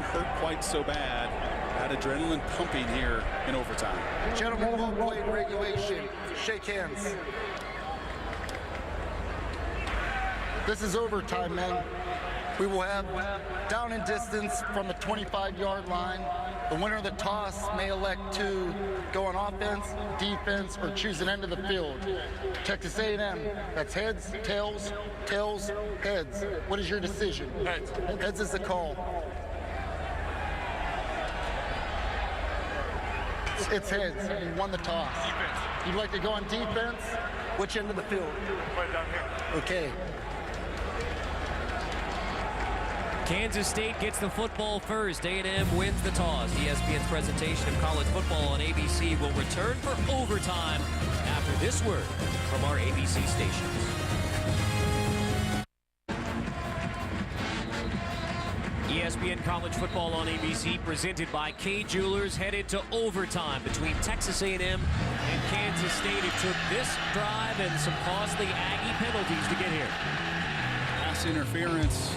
hurt quite so bad. That adrenaline pumping here in overtime. Gentlemen, well played regulation. Shake hands. This is overtime, men. We will have down and distance from the 25-yard line. The winner of the toss may elect to go on offense, defense, or choose an end of the field. Texas A&M, that's heads, tails, tails, heads. What is your decision? Heads. Heads is the call. It's heads. You won the toss. Defense. You'd like to go on defense? Which end of the field? Right down here. Okay. Kansas State gets the football first. A&M wins the toss. ESPN's presentation of college football on ABC will return for overtime after this word from our ABC stations. ESPN College Football on ABC, presented by Kay Jewelers, headed to overtime between Texas A&M and Kansas State. It took this drive and some costly Aggie penalties to get here. Pass interference,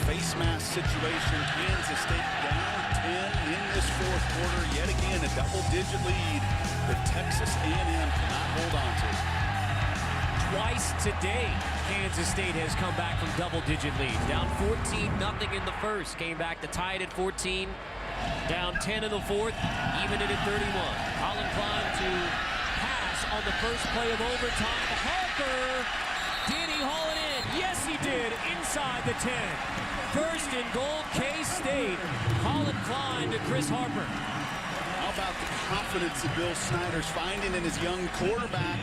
face mask situation. Kansas State down 10 in this fourth quarter. Yet again, a double-digit lead that Texas A&M cannot hold on to. Twice today, Kansas State has come back from double-digit leads. Down 14-0 in the first. Came back to tie it at 14. Down 10 in the fourth. Even it at 31. Colin Klein to pass on the first play of overtime. Harper. Did he haul it in? Yes, he did. Inside the 10. First and goal, K-State. Colin Klein to Chris Harper. How about the confidence that Bill Snyder's finding in his young quarterback?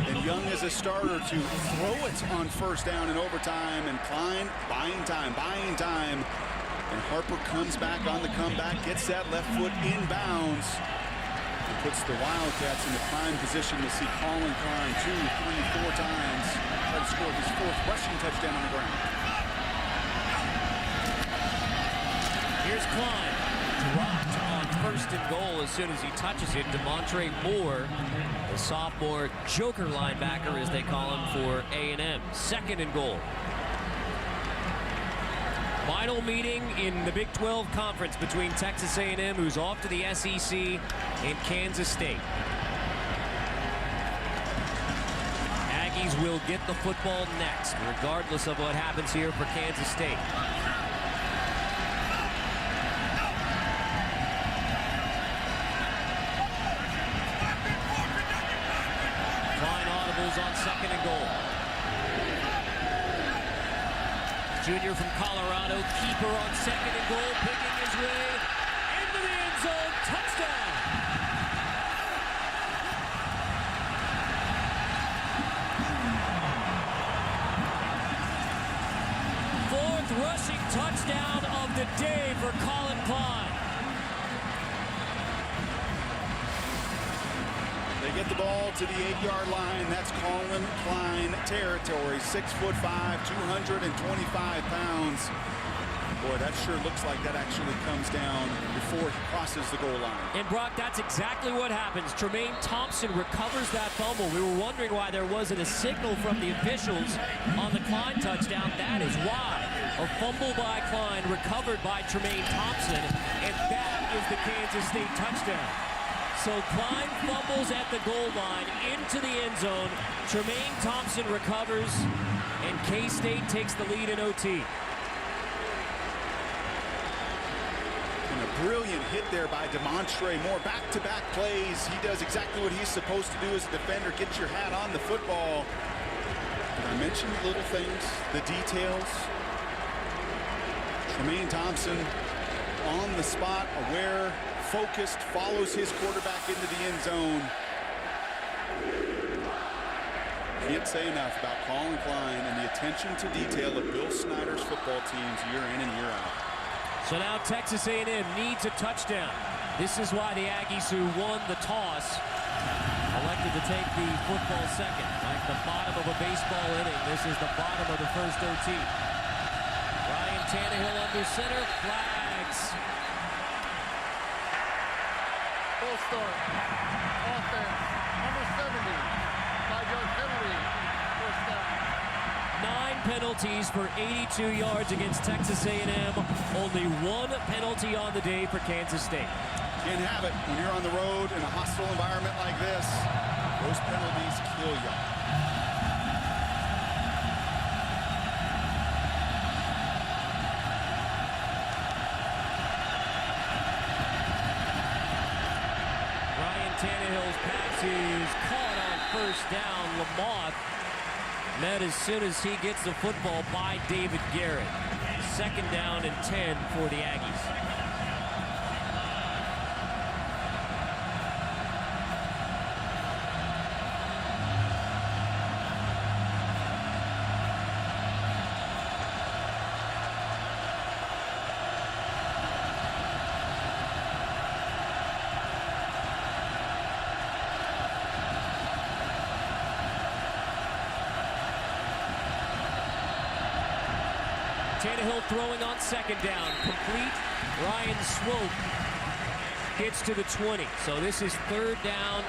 And Young is a starter to throw it on first down in overtime. And Klein buying time. And Harper comes back on the comeback, gets that left foot inbounds, and puts the Wildcats in the prime position to see Colin Klein 2, 3, 4 times try to score his fourth rushing touchdown on the ground. Here's Klein. Dropped on first and goal as soon as he touches it. Demontre Moore, the sophomore joker linebacker, as they call him, for A&M. Second and goal. Final meeting in the Big 12 Conference between Texas A&M, who's off to the SEC, and Kansas State. Aggies will get the football next, regardless of what happens here for Kansas State. On second and goal. Junior from Colorado, keeper on second and goal, picking his way into the end zone. Touchdown! Fourth rushing touchdown of the day for Colin Klein. They get the ball to the 8-yard line. That's Colin Klein territory. 6'5", 225 pounds. Boy, that sure looks like that actually comes down before he crosses the goal line. And Brock, that's exactly what happens. Tremaine Thompson recovers that fumble. We were wondering why there wasn't a signal from the officials on the Klein touchdown. That is why. A fumble by Klein, recovered by Tremaine Thompson, and that is the Kansas State touchdown. So Klein fumbles at the goal line into the end zone. Tremaine Thompson recovers, and K-State takes the lead in OT. And a brilliant hit there by Demontre Moore. Back-to-back plays. He does exactly what he's supposed to do as a defender. Get your hat on the football. Did I mention the little things, the details? Tremaine Thompson on the spot, aware, focused, follows his quarterback into the end zone. Can't say enough about Colin Klein and the attention to detail of Bill Snyder's football teams year in and year out. So now Texas A&M needs a touchdown. This is why the Aggies, who won the toss, elected to take the football second. Like the bottom of a baseball inning, this is the bottom of the first OT. Ryan Tannehill under center, flags. Full start. Offense. Number 70. 5-yard penalty. First down. 9 penalties for 82 yards against Texas A&M. Only 1 penalty on the day for Kansas State. Can't have it when you're on the road in a hostile environment like this. Those penalties kill you. Ryan Tannehill's pass is caught on first down. Lamont met as soon as he gets the football by David Garrett. 2nd down and 10 for the Aggies. Tannehill throwing on 2nd down. Complete. Ryan Swope gets to the 20. So this is 3rd down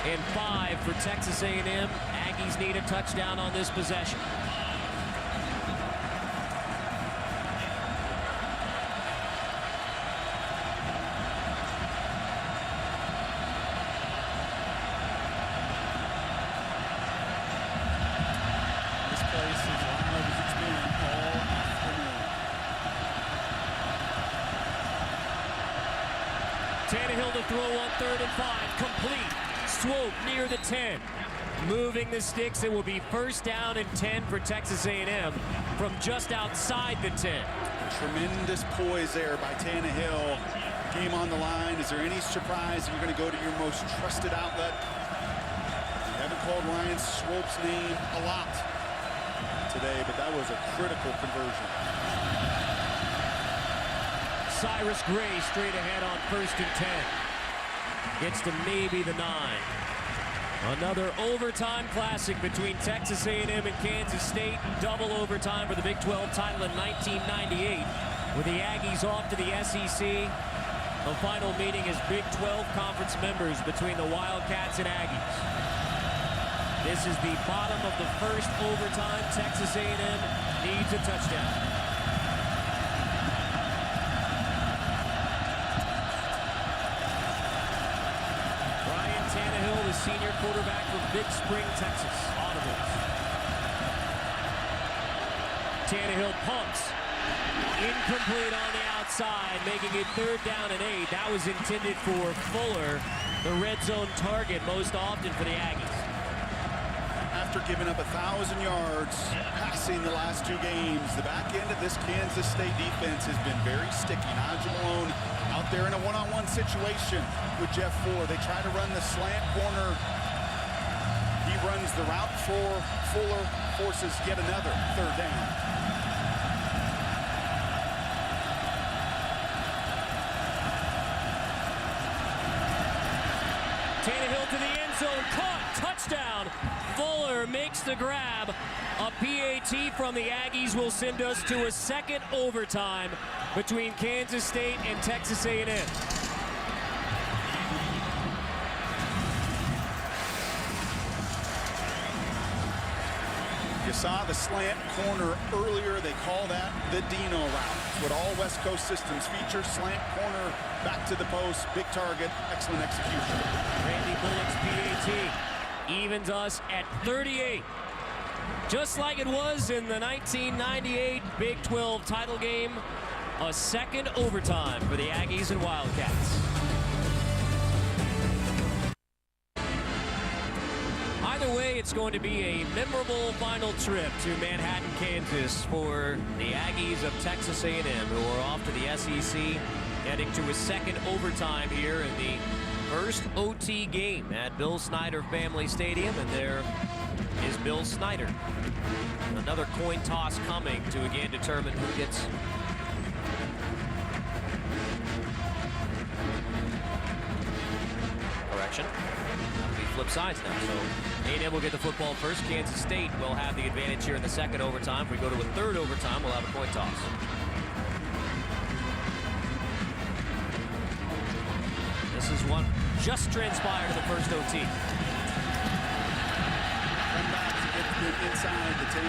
and 5 for Texas A&M. Aggies need a touchdown on this possession. This place is live as it's been all afternoon. Tannehill to throw on 3rd and 5. Complete. Swope near the 10. Moving the sticks. It will be 1st down and 10 for Texas A&M from just outside the 10. Tremendous poise there by Tannehill. Game on the line. Is there any surprise you're going to go to your most trusted outlet? You haven't called Ryan Swope's name a lot today, but that was a critical conversion. Cyrus Gray straight ahead on 1st and 10. Gets to maybe the 9. Another overtime classic between Texas A&M and Kansas State. Double overtime for the Big 12 title in 1998. With the Aggies off to the SEC. The final meeting is Big 12 conference members between the Wildcats and Aggies. This is the bottom of the 1st overtime. Texas A&M needs a touchdown. Tannehill, the senior quarterback from Big Spring, Texas. Audibles. Tannehill pumps. Incomplete on the outside, making it 3rd down and 8. That was intended for Fuller, the red zone target most often for the Aggies. After giving up 1,000 yards passing the last 2 games, the back end of this Kansas State defense has been very sticky. Nigel Malone out there in a one-on-one situation with Jeff Ford. They try to run the slant corner. He runs the route for Fuller, forces yet another 3rd down. Tannehill to the end zone, caught, touchdown. Fuller makes the grab. A PAT from the Aggies will send us to a 2nd overtime between Kansas State and Texas A&M. You saw the slant corner earlier. They call that the Dino route. It's what all West Coast systems feature. Slant corner, back to the post, big target, excellent execution. Randy Bullock's PAT evens us at 38. Just like it was in the 1998 Big 12 title game, a 2nd overtime for the Aggies and Wildcats. Either way, it's going to be a memorable final trip to Manhattan, Kansas for the Aggies of Texas A&M, who are off to the SEC, heading to a 2nd overtime here in the 1st OT game at Bill Snyder Family Stadium, and there is Bill Snyder. Another coin toss coming to again determine who gets correction. That'll be flip sides now. So A&M will get the football first. Kansas State will have the advantage here in the 2nd overtime. If we go to a 3rd overtime, we'll have a coin toss. This is what just transpired in the 1st OT. Run back to get inside the 10.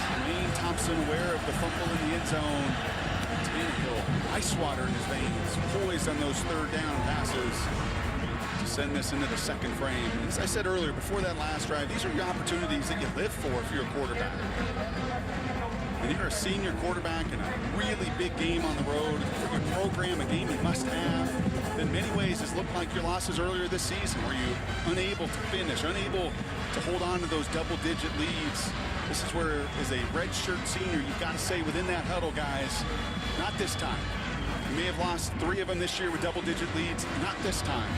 Tremaine Thompson aware of the fumble in the end zone. Tannehill, ice water in his veins, poised on those third down passes to send this into the second frame. As I said earlier, before that last drive, these are your opportunities that you live for if you're a quarterback. And you're a senior quarterback in a really big game on the road for your program, a game you must have. In many ways, it's looked like your losses earlier this season, where you unable to finish, unable to hold on to those double-digit leads. This is where, as a redshirt senior, you've got to say within that huddle, guys, not this time. You may have lost 3 of them this year with double-digit leads, not this time.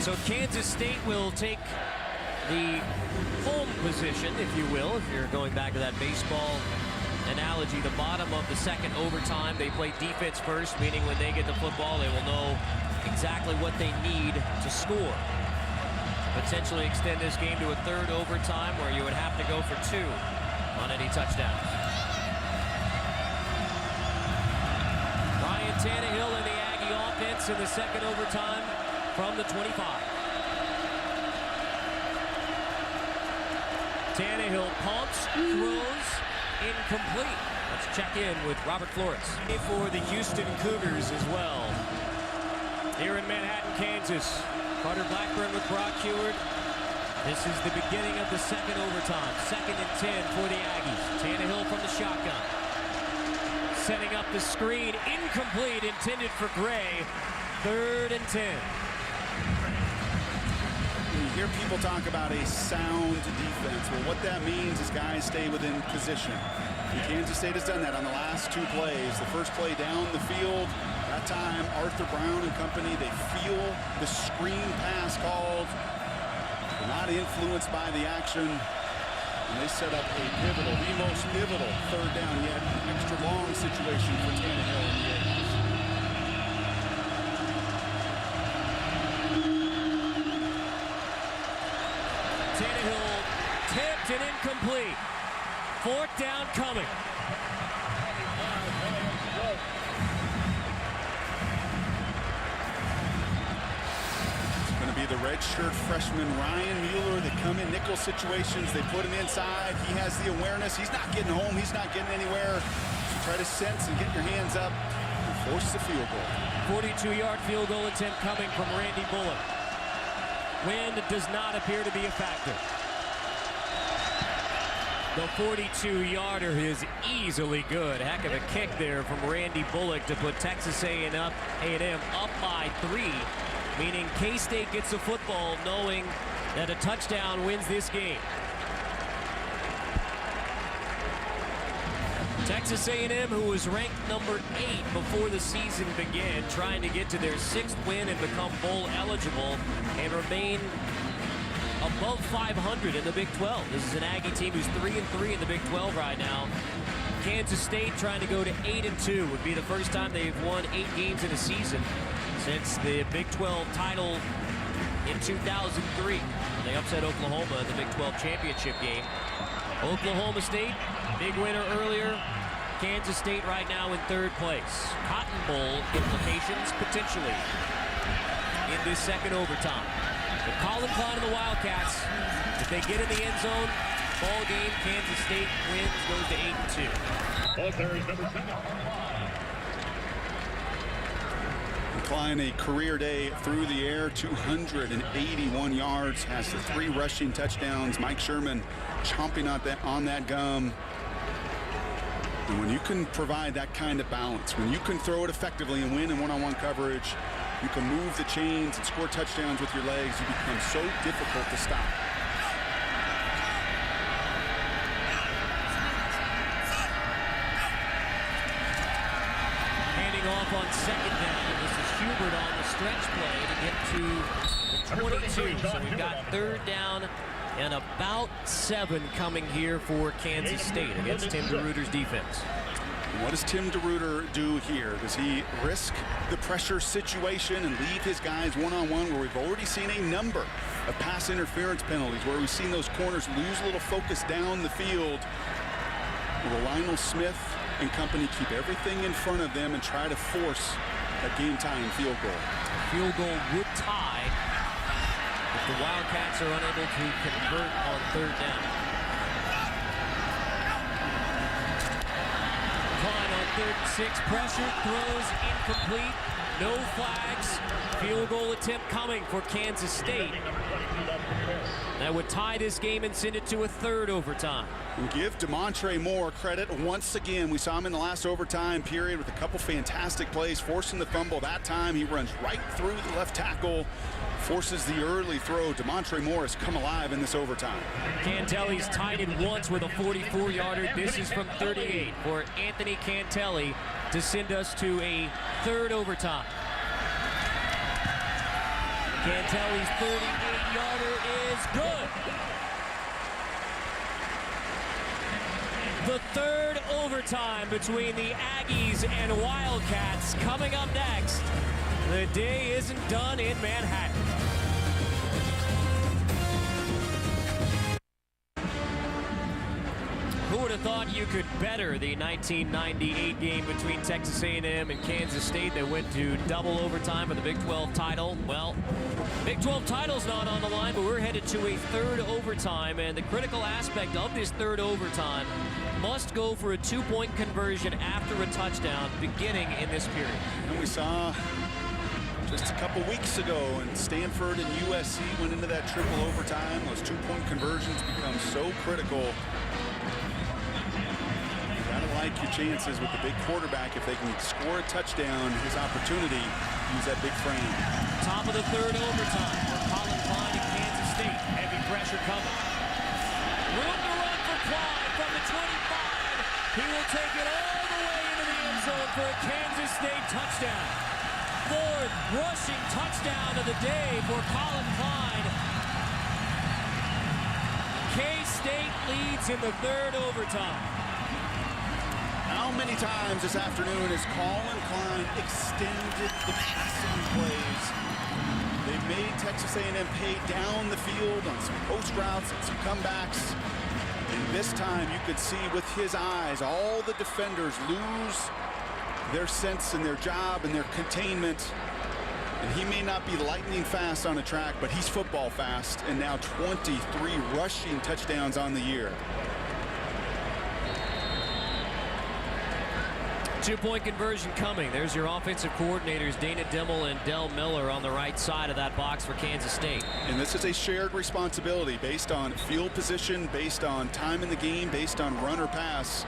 So Kansas State will take the home position, if you will, if you're going back to that baseball analogy. The bottom of the second overtime, they play defense first, meaning when they get the football, they will know exactly what they need to score. Potentially extend this game to a third overtime where you would have to go for 2 on any touchdown. Ryan Tannehill and the Aggie offense in the second overtime from the 25. Tannehill pumps, throws, incomplete. Let's check in with Robert Flores. For the Houston Cougars as well. Here in Manhattan, Kansas. Carter Blackburn with Brock Heward. This is the beginning of the second overtime. 2nd and 10 for the Aggies. Tannehill from the shotgun. Setting up the screen. Incomplete, intended for Gray. 3rd and 10. You hear people talk about a sound defense. Well, what that means is guys stay within position. And Kansas State has done that on the last 2 plays. The first play down the field, that time Arthur Brown and company, they feel the screen pass called. They're not influenced by the action. And they set up a pivotal, the most pivotal 3rd down yet, extra long situation for Tannehill and the Aggies. Tannehill tipped and incomplete. 4th down coming. It's going to be the redshirt freshman Ryan Mueller. They come in nickel situations. They put him inside. He has the awareness. He's not getting home. He's not getting anywhere. So try to sense and get your hands up and force the field goal. 42-yard field goal attempt coming from Randy Bullock. Wind does not appear to be a factor. The 42-yarder is easily good. Heck of a kick there from Randy Bullock to put Texas A&M up by 3, meaning K-State gets the football knowing that a touchdown wins this game. Texas A&M, who was ranked number 8 before the season began, trying to get to their 6th win and become bowl eligible and remain above 500 in the Big 12. This is an Aggie team who's 3-3 in the Big 12 right now. Kansas State trying to go to 8-2. Would be the first time they've won 8 games in a season since the Big 12 title in 2003. They upset Oklahoma in the Big 12 championship game. Oklahoma State, big winner earlier. Kansas State right now in 3rd place. Cotton Bowl implications potentially in this second overtime. But Colin Klein and the Wildcats, if they get in the end zone, ball game, Kansas State wins, goes to 8-2. Klein, a career day through the air, 281 yards, has the 3 rushing touchdowns. Mike Sherman chomping on that gum. And when you can provide that kind of balance, when you can throw it effectively and win in one-on-one coverage, you can move the chains and score touchdowns with your legs, you become so difficult to stop. Handing off on 2nd down. This is Hubert on the stretch play to get to the 22. So we've got 3rd down and about 7 coming here for Kansas State against Tim DeRuyter's defense. And what does Tim DeRuyter do here? Does he risk the pressure situation and leave his guys one-on-one, where we've already seen a number of pass interference penalties, where we've seen those corners lose a little focus down the field? Will Lionel Smith and company keep everything in front of them and try to force a game-tying field goal. Field goal would tie if the Wildcats are unable to convert on third down. Klein on 3rd and 6, pressure, throws incomplete, no flags. Field goal attempt coming for Kansas State. That would tie this game and send it to a 3rd overtime. And give Demontre Moore credit once again. We saw him in the last overtime period with a couple fantastic plays, forcing the fumble. That time he runs right through the left tackle, forces the early throw. Demontre Moore has come alive in this overtime. Cantelli's tied it once with a 44-yarder. This is from 38 for Anthony Cantelli to send us to a 3rd overtime. Cantelli's 38-yarder is good. The 3rd overtime between the Aggies and Wildcats coming up next. The day isn't done in Manhattan. Who would have thought you could better the 1998 game between Texas A&M and Kansas State that went to double overtime for the Big 12 title? Well, Big 12 title's not on the line, but we're headed to a 3rd overtime, and the critical aspect of this 3rd overtime must go for a 2-point conversion after a touchdown beginning in this period. And we saw just a couple weeks ago, and Stanford and USC went into that triple overtime. Those 2-point conversions become so critical. You gotta like your chances with the big quarterback. If they can score a touchdown, his opportunity, use that big frame. Top of the 3rd overtime for Colin Klein and Kansas State. Heavy pressure coming. Room to run for Klein from the 25. He will take it all the way into the end zone for a Kansas State touchdown. 4th rushing touchdown of the day for Colin Klein. K-State leads in the 3rd overtime. How many times this afternoon has Colin Klein extended the passing plays? They've made Texas A&M pay down the field on some post routes and some comebacks. And this time you could see with his eyes all the defenders lose their sense and their job and their containment. And he may not be lightning fast on a track, but he's football fast. And now 23 rushing touchdowns on the year. 2-point conversion coming. There's your offensive coordinators, Dana Dimmel and Del Miller, on the right side of that box for Kansas State. And this is a shared responsibility based on field position, based on time in the game, based on run or pass.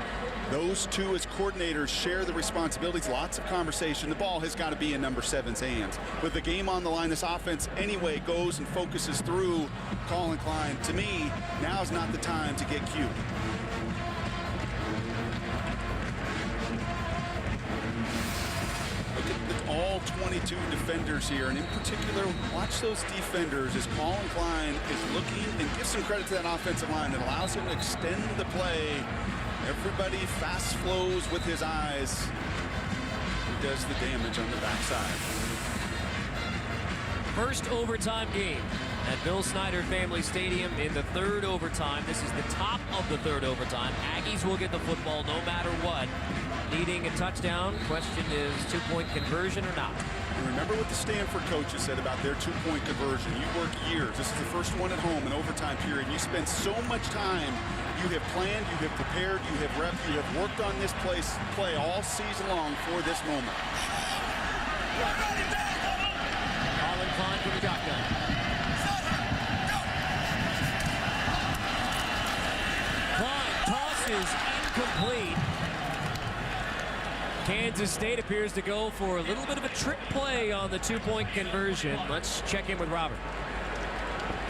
Those two as coordinators share the responsibilities. Lots of conversation. The ball has got to be in number 7's hands. With the game on the line, this offense anyway goes and focuses through Colin Klein. To me, now's not the time to get cute. All 22 defenders here, and in particular, watch those defenders as Colin Klein is looking, and give some credit to that offensive line that allows him to extend the play. Everybody fast flows with his eyes. He does the damage on the backside. 1st overtime game at Bill Snyder Family Stadium in the 3rd overtime. This is the top of the 3rd overtime. Aggies will get the football no matter what. Needing a touchdown. Question is 2-point conversion or not. And remember what the Stanford coaches said about their 2-point conversion. You work years. This is the first one at home in overtime period. You spend so much time. You have planned, you have prepared, you have repped, you have worked on this play all season long for this moment. Colin Klein from the shotgun. Klein tosses incomplete. Kansas State appears to go for a little bit of a trick play on the 2-point conversion. Let's check in with Robert.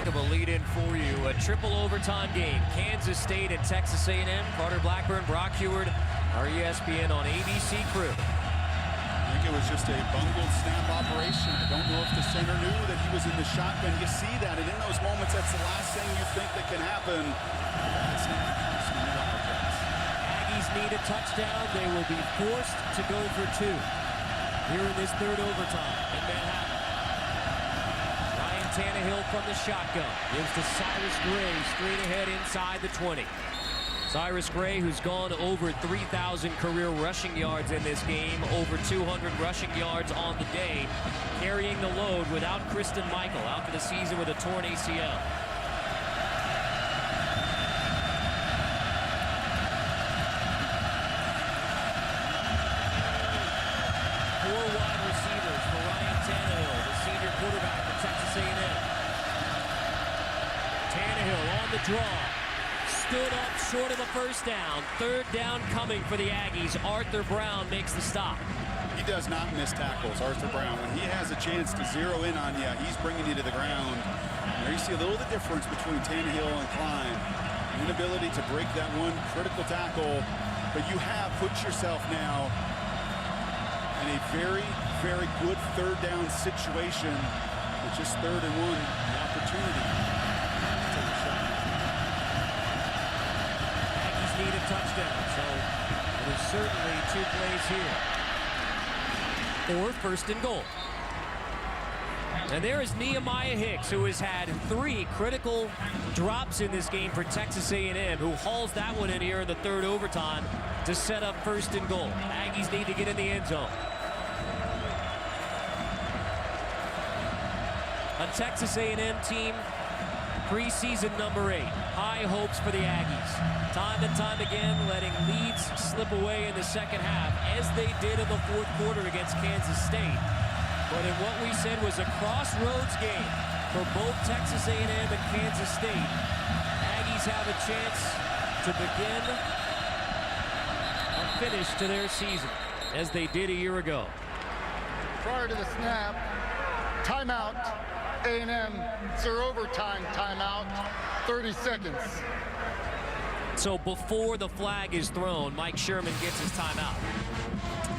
Of a lead-in for you, a triple overtime game. Kansas State and Texas A&M. Carter Blackburn, Brock Heward, our ESPN on ABC crew. I think it was just a bungled snap operation. I don't know if the center knew that he was in the shotgun. You see that, and in those moments, that's the last thing you think that can happen. That snap costs the Wildcats. Aggies need a touchdown. They will be forced to go for 2 here in this 3rd overtime in Manhattan. Ryan Tannehill from the shotgun. Gives to Cyrus Gray straight ahead inside the 20. Cyrus Gray, who's gone over 3,000 career rushing yards in this game, over 200 rushing yards on the day, carrying the load without Kristen Michael, out for the season with a torn ACL. Four wide receivers for Ryan Tannehill, the senior quarterback for Texas A&M. Tannehill on the draw. Stood up short of the first down. Third down coming for the Aggies. Arthur Brown makes the stop. He does not miss tackles, Arthur Brown. When he has a chance to zero in on you, he's bringing you to the ground. There you see a little of the difference between Tannehill and Klein. Inability to break that one critical tackle, but you have put yourself now in a very, very good third down situation with just 3rd and 1, the opportunity to take a shot. Need a touchdown, so it is certainly 2 plays here. Or 1st and goal. And there is Nehemiah Hicks, who has had 3 critical drops in this game for Texas A&M, who hauls that one in here in the 3rd overtime to set up 1st and goal. Aggies need to get in the end zone. A Texas A&M team, preseason number 8. High hopes for the Aggies. Time and time again, letting leads slip away in the second half, as they did in the 4th quarter against Kansas State. But in what we said was a crossroads game for both Texas A&M and Kansas State, Aggies have a chance to begin a finish to their season, as they did a year ago. Prior to the snap, timeout. A&M, it's their overtime timeout, 30 seconds. So before the flag is thrown, Mike Sherman gets his timeout.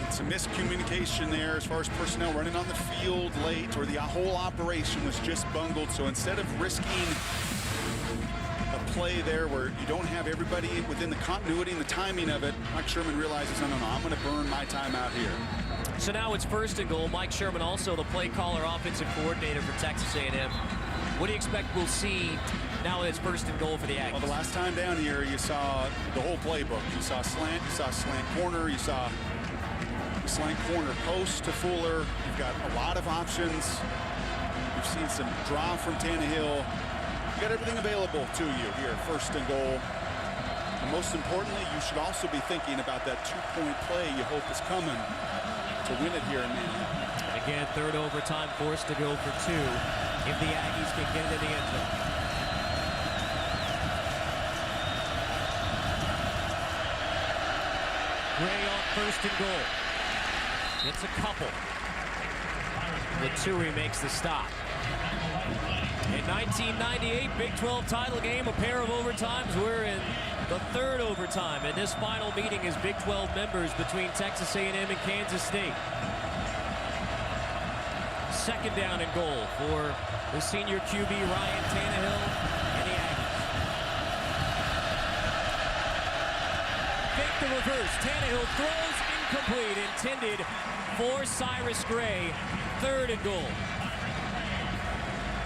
It's a miscommunication there as far as personnel running on the field late, or the whole operation was just bungled. So instead of risking a play there where you don't have everybody within the continuity and the timing of it, Mike Sherman realizes, no, I'm going to burn my timeout here. So now it's 1st and goal. Mike Sherman, also the play caller, offensive coordinator for Texas A&M. What do you expect we'll see now that it's 1st and goal for the Aggies? Well, the last time down here, you saw the whole playbook. You saw slant, you saw slant corner, you saw slant corner post to Fuller. You've got a lot of options. You've seen some draw from Tannehill. You got everything available to you here, 1st and goal. And most importantly, you should also be thinking about that 2-point play you hope is coming to win it here in Manhattan. Again, 3rd overtime, forced to go for 2 if the Aggies can get it in the end zone. Gray on 1st and goal. Gets a couple. Laturi makes the stop. In 1998 Big 12 title game, a pair of overtimes. We're in the 3rd overtime, and this final meeting is Big 12 members between Texas A&M and Kansas State. 2nd down and goal for the senior QB Ryan Tannehill and the Aggies. Fake the reverse. Tannehill throws incomplete, intended for Cyrus Gray. 3rd and goal.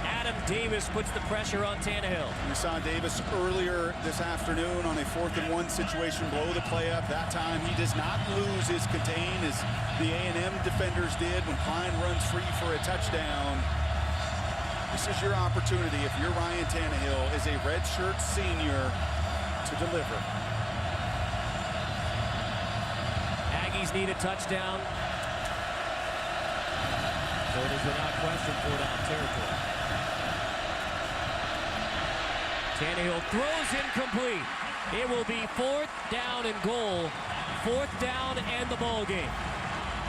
Adam Davis puts the pressure on Tannehill. We saw Davis earlier this afternoon on a 4th and 1 situation, blow the play up. That time he does not lose his contain as the A&M defenders did when Klein runs free for a touchdown. This is your opportunity, if you're Ryan Tannehill, as a redshirt senior, to deliver. Aggies need a touchdown. So it is without question 4-down territory. Tannehill throws incomplete. It will be 4th down and goal. 4th down and the ball game.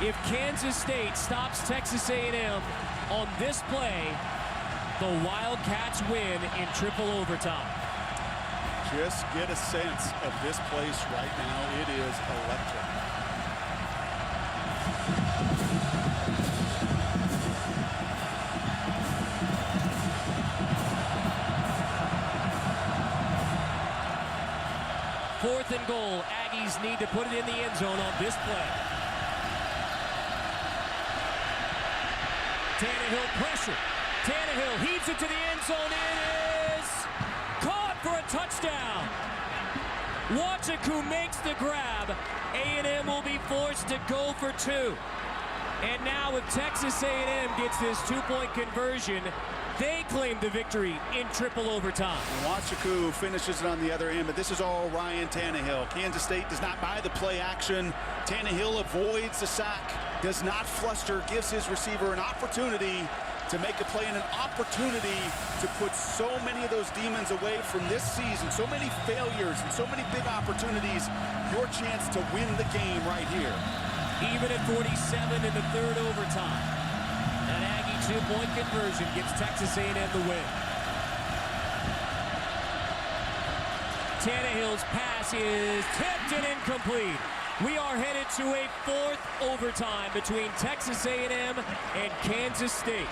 If Kansas State stops Texas A&M on this play, the Wildcats win in triple overtime. Just get a sense of this place right now. It is electric. Fourth and goal. Aggies need to put it in the end zone on this play. Tannehill pressure. Tannehill heaves it to the end zone. It is caught for a touchdown. Wachaku makes the grab. A&M will be forced to go for two. And now if Texas A&M gets this two-point conversion, they claim the victory in triple overtime. Wachaku finishes it on the other end, but this is all Ryan Tannehill. Kansas State does not buy the play action. Tannehill avoids the sack, does not fluster, gives his receiver an opportunity to make a play and an opportunity to put so many of those demons away from this season. So many failures and so many big opportunities. Your chance to win the game right here. Even at 47 in the third overtime. That Aggie two-point conversion gives Texas A&M the win. Tannehill's pass is tipped and incomplete. We are headed to a fourth overtime between Texas A&M and Kansas State.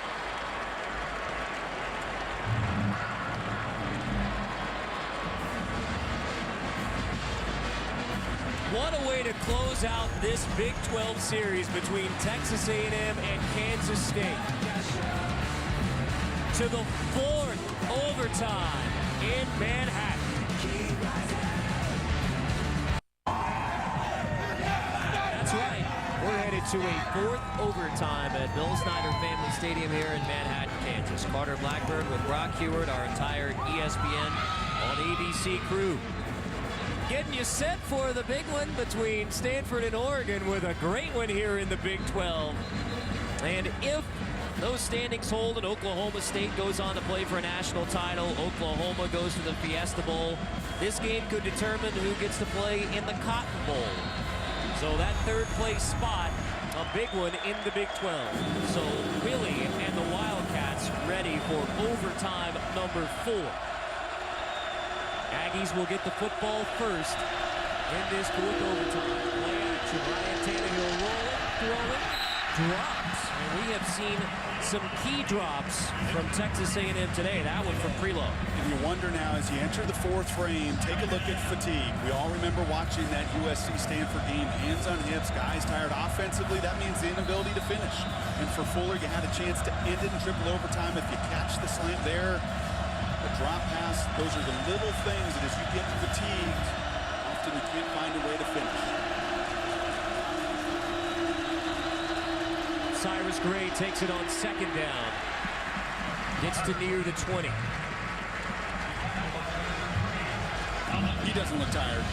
What a way to close out this Big 12 series between Texas A&M and Kansas State. To the fourth overtime in Manhattan. That's right. We're headed to a fourth overtime at Bill Snyder Family Stadium here in Manhattan, Kansas. Carter Blackburn with Brock Hewitt, our entire ESPN on ABC crew. Getting you set for the big one between Stanford and Oregon with a great one here in the Big 12. And if those standings hold and Oklahoma State goes on to play for a national title, Oklahoma goes to the Fiesta Bowl, this game could determine who gets to play in the Cotton Bowl. So that third place spot, a big one in the Big 12. So Willie and the Wildcats ready for overtime number 4. Aggies will get the football first in this fourth overtime. Play action. Ryan Tannehill rolling, throwing, drops. And we have seen some key drops from Texas A&M today. That one from Preload. And you wonder now, as you enter the fourth frame, take a look at fatigue. We all remember watching that USC-Stanford game, hands on hips, guys tired offensively. That means the inability to finish. And for Fuller, you had a chance to end it in triple overtime. If you catch the slant there, a drop pass, those are the little things that as you get fatigued, often you can't find a way to finish. Cyrus Gray takes it on second down. Gets to near the 20. He doesn't look tired.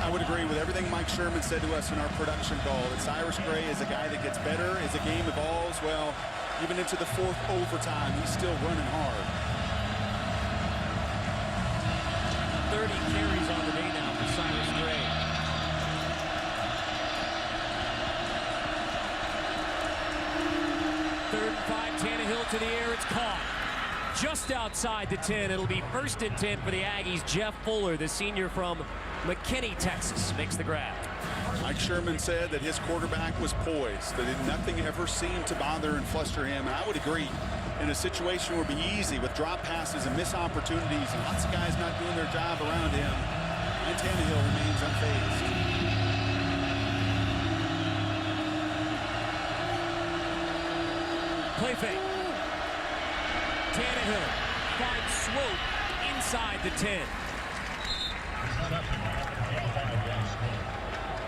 I would agree with everything Mike Sherman said to us in our production call, that Cyrus Gray is a guy that gets better as the game evolves. Well, even into the fourth overtime, he's still running hard. 30 carries on the day now for Cyrus Gray. Third and 5, Tannehill to the air, it's caught. Just outside the 10, it'll be first and 10 for the Aggies. Jeff Fuller, the senior from McKinney, Texas, makes the grab. Mike Sherman said that his quarterback was poised, that nothing ever seemed to bother and fluster him, and I would agree. In a situation where it would be easy with drop passes and missed opportunities and lots of guys not doing their job around him, and Tannehill remains unfazed. Play fake. Tannehill finds Swope inside the 10.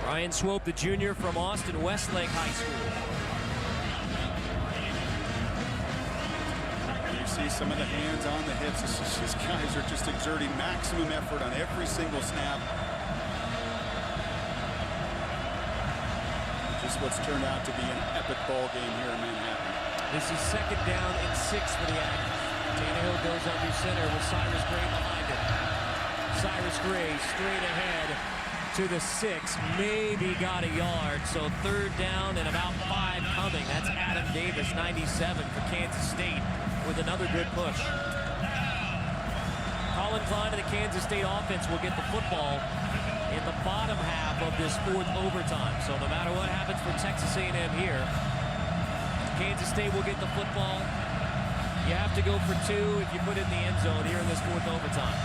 Ryan Swope, the junior from Austin Westlake High School. See some of the hands on the hips. These guys are just exerting maximum effort on every single snap. Just what's turned out to be an epic ball game here in Manhattan. This is second down and 6 for the Aggies. Tannehill goes under center with Cyrus Gray behind him. Cyrus Gray straight ahead to the 6, maybe got a yard. So third down and about 5 coming. That's Adam Davis, 97 for Kansas State, with another good push. Colin Klein and the Kansas State offense will get the football in the bottom half of this fourth overtime. So no matter what happens for Texas A&M here, Kansas State will get the football. You have to go for 2 if you put it in the end zone here in this fourth overtime.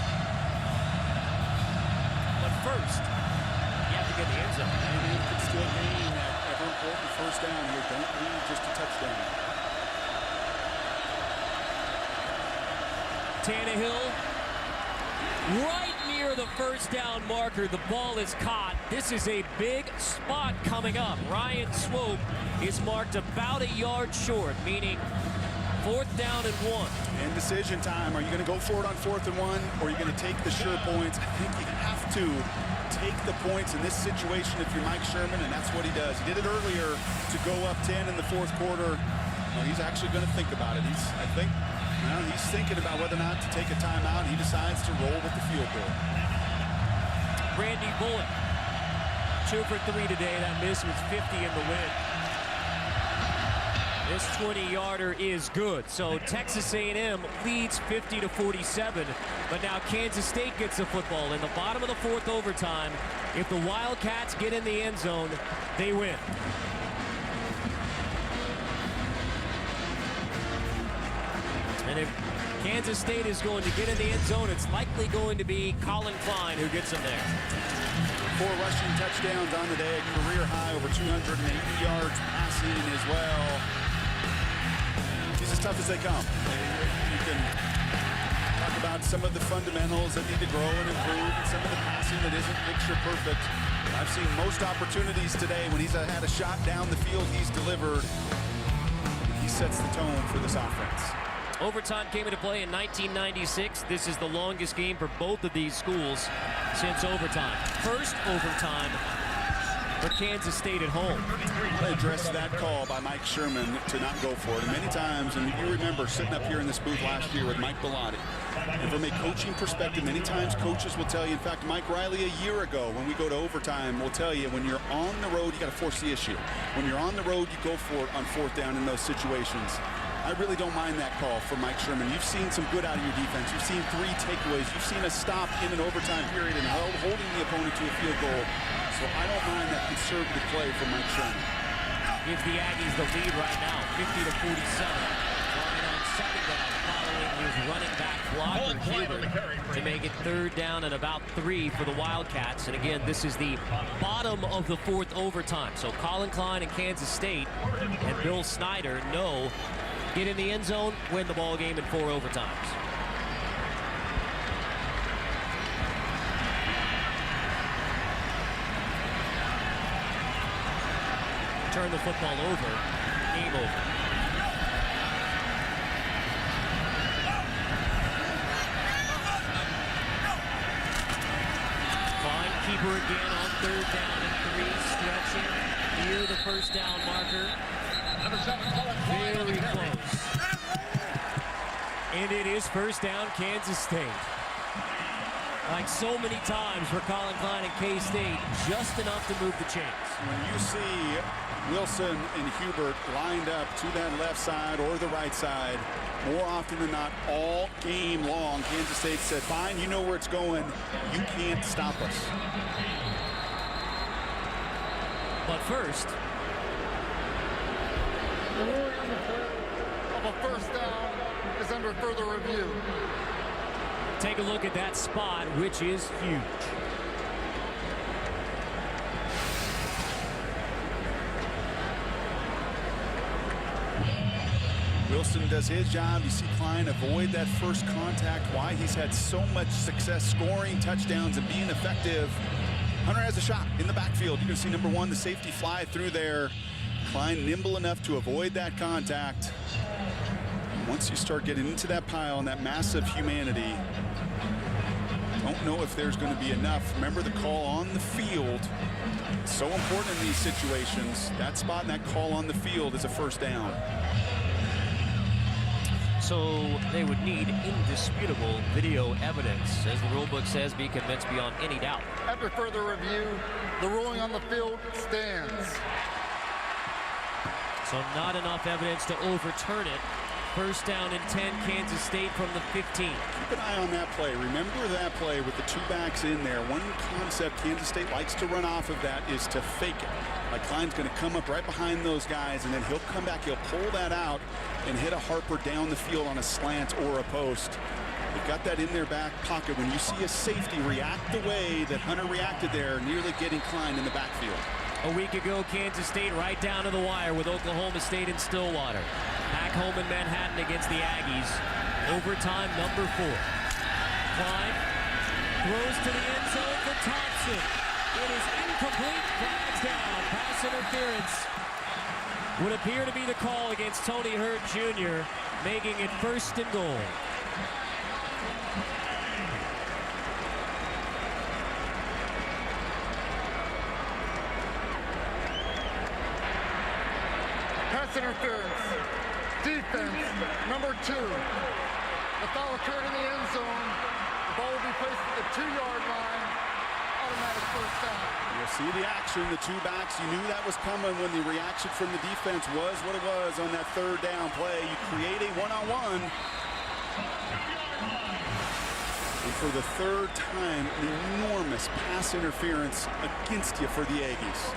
But first, you have to get the end zone. And you could still gain that ever important first down here. Don't leave just a touchdown. Tannehill right near for the first down marker. The ball is caught. This is a big spot coming up. Ryan Swope is marked about a yard short, meaning 4th down and 1. And decision time. Are you going to go for it on 4th and 1, or are you going to take the sure points? I think you have to take the points in this situation if you're Mike Sherman, and that's what he does. He did it earlier to go up 10 in the 4th quarter. Well, he's actually going to think about it. He's thinking about whether or not to take a timeout. He decides to roll with the field goal. Randy Bullock, 2 for 3 today. That miss was 50 in the win. This 20-yarder is good. So Texas A&M leads 50-47, but now Kansas State gets the football in the bottom of the 4th overtime. If the Wildcats get in the end zone, they win. And if Kansas State is going to get in the end zone, it's likely going to be Colin Klein who gets them there. 4 rushing touchdowns on the day, career high, over 280 yards passing as well. He's as tough as they come. You can talk about some of the fundamentals that need to grow and improve, and some of the passing that isn't picture perfect. I've seen most opportunities today when he's had a shot down the field, he's delivered. He sets the tone for this offense. Overtime came into play in 1996. This is the longest game for both of these schools since overtime. First overtime for Kansas State at home. I addressed that call by Mike Sherman to not go for it. And many times, and you remember sitting up here in this booth last year with Mike Bellotti, and from a coaching perspective, many times coaches will tell you, in fact, Mike Riley a year ago, when we go to overtime, will tell you, when you're on the road, you got to force the issue. When you're on the road, you go for it on 4th down in those situations. I really don't mind that call for Mike Sherman. You've seen some good out of your defense. You've seen 3 takeaways. You've seen a stop in an overtime period and holding the opponent to a field goal. So I don't mind that conservative play from Mike Sherman. Gives the Aggies the lead right now, 50-47. Running on 2nd down following his running back blocker Hubert to make it 3rd down and about 3 for the Wildcats. And again, this is the bottom of the 4th overtime. So Colin Klein and Kansas State and Bill Snyder know get in the end zone, win the ball game in 4 overtimes. Turn the football over. Game over. Klein, keeper again on 3rd down and 3, stretching near the 1st down marker. Very close. And it is 1st down, Kansas State. Like so many times for Colin Klein and K-State, just enough to move the chains. When you see Wilson and Hubert lined up to that left side or the right side, more often than not, all game long, Kansas State said, fine, you know where it's going. You can't stop us. But first, The ruling of a 1st down is under further review. take a look at that spot, which is huge. Wilson does his job. You see Klein avoid that first contact. Why he's had so much success scoring touchdowns and being effective. Hunter has a shot in the backfield. You can see number 1, the safety fly through there. Klein nimble enough to avoid that contact. Once you start getting into that pile and that massive humanity, don't know if there's going to be enough. Remember the call on the field. It's so important in these situations. That spot and that call on the field is a 1st down. So they would need indisputable video evidence. As the rulebook says, be convinced beyond any doubt. After further review, the ruling on the field stands. So not enough evidence to overturn it. 1st down and 10, Kansas State from the 15. Keep an eye on that play. Remember that play with the 2 backs in there. One concept Kansas State likes to run off of that is to fake it. Like Klein's going to come up right behind those guys, and then he'll come back, he'll pull that out and hit a Harper down the field on a slant or a post. They've got that in their back pocket. When you see a safety react the way that Hunter reacted there, nearly getting Klein in the backfield. A week ago, Kansas State right down to the wire with Oklahoma State and Stillwater. Back home in Manhattan against the Aggies. Overtime number 4. Klein Throws to the end zone for Thompson. It is incomplete. Flags down. Pass interference would appear to be the call against Tony Hurd Jr., making it 1st and goal. Pass interference. Defense, number 2. The foul occurred in the end zone. The ball will be placed at the 2-yard line. Automatic first down. You'll see the action, the 2 backs. You knew that was coming when the reaction from the defense was what it was on that 3rd down play. You create a one-on-one. And for the 3rd time, enormous pass interference against you for the Aggies.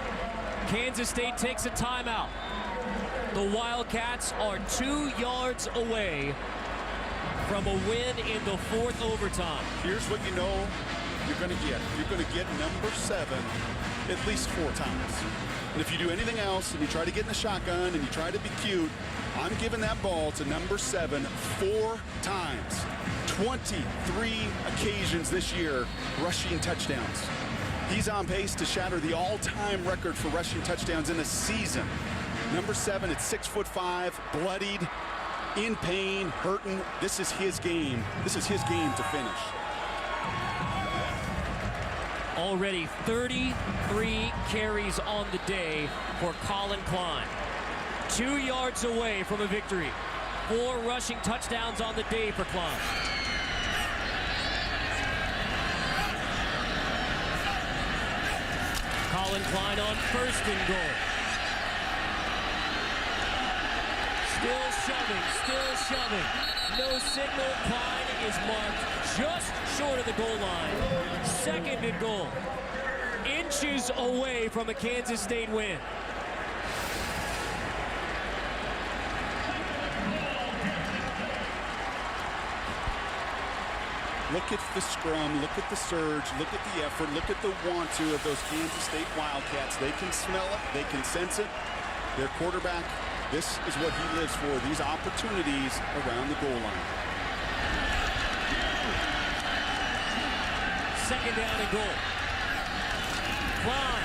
Kansas State takes a timeout. The Wildcats are 2 yards away from a win in the 4th overtime. Here's what you know you're going to get. You're going to get number 7 at least 4 times. And if you do anything else and you try to get in the shotgun and you try to be cute, I'm giving that ball to number 7 4 times. 23 occasions this year rushing touchdowns. He's on pace to shatter the all-time record for rushing touchdowns in a season. Number 7 at 6'5", bloodied, in pain, hurting. This is his game. This is his game to finish. Already 33 carries on the day for Colin Klein. 2 yards away from a victory. 4 rushing touchdowns on the day for Klein. Colin Klein on 1st and goal. Still shoving. No signal. Klein is marked just short of the goal line. 2nd and goal. Inches away from a Kansas State win. Look at the scrum, look at the surge, look at the effort, look at the want-to of those Kansas State Wildcats. They can smell it, they can sense it. Their quarterback, this is what he lives for, these opportunities around the goal line. 2nd down and goal. Klein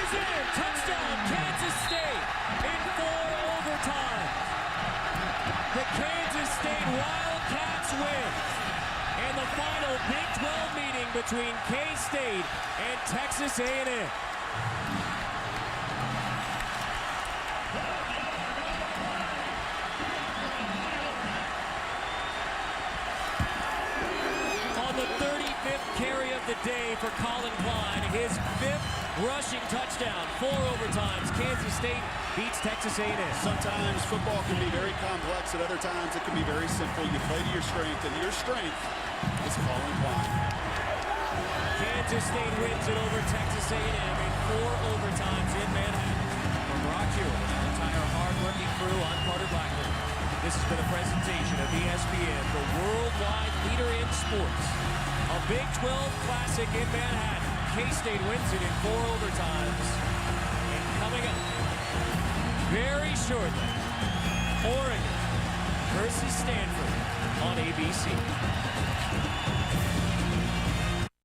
is in. Touchdown, Kansas State in 4 overtime. The Kansas State Wildcats win. And the final Big 12 meeting between K-State and Texas A&M. Carry of the day for Colin Klein, his 5th rushing touchdown. 4 overtimes. Kansas State beats Texas A&M. Sometimes football can be very complex, at other times it can be very simple. You play to your strength, and your strength is Colin Klein. Kansas State wins it over Texas A&M in 4 overtimes in Manhattan. From Brock Hewitt and our entire hard-working crew, I'm Carter Blackman. This has been a presentation of ESPN, the worldwide leader in sports. A Big 12 Classic in Manhattan. K-State wins it in 4 overtimes. And coming up very shortly, Oregon versus Stanford on ABC.